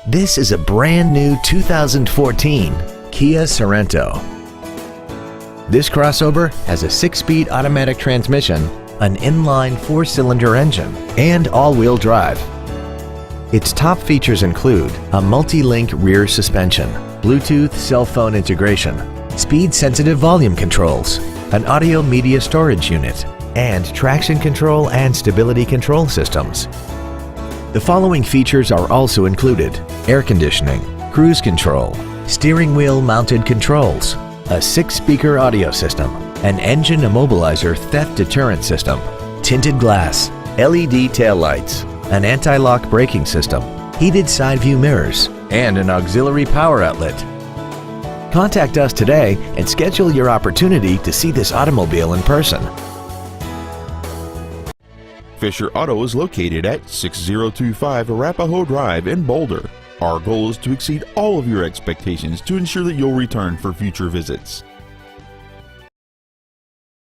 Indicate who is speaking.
Speaker 1: This is a brand new 2014 Kia Sorento. This crossover has a 6-speed automatic transmission, an inline 4-cylinder engine, and all-wheel drive. Its top features include a multi-link rear suspension, Bluetooth cell phone integration, speed-sensitive volume controls, an audio media storage unit, and traction control and stability control systems. The following features are also included: air conditioning, cruise control, steering wheel mounted controls, a 6-speaker audio system, an engine immobilizer theft deterrent system, tinted glass, LED taillights, an anti-lock braking system, heated side view mirrors, and an auxiliary power outlet. Contact us today and schedule your opportunity to see this automobile in person.
Speaker 2: Fisher Auto is located at 6025 Arapahoe Drive in Boulder. Our goal is to exceed all of your expectations to ensure that you'll return for future visits.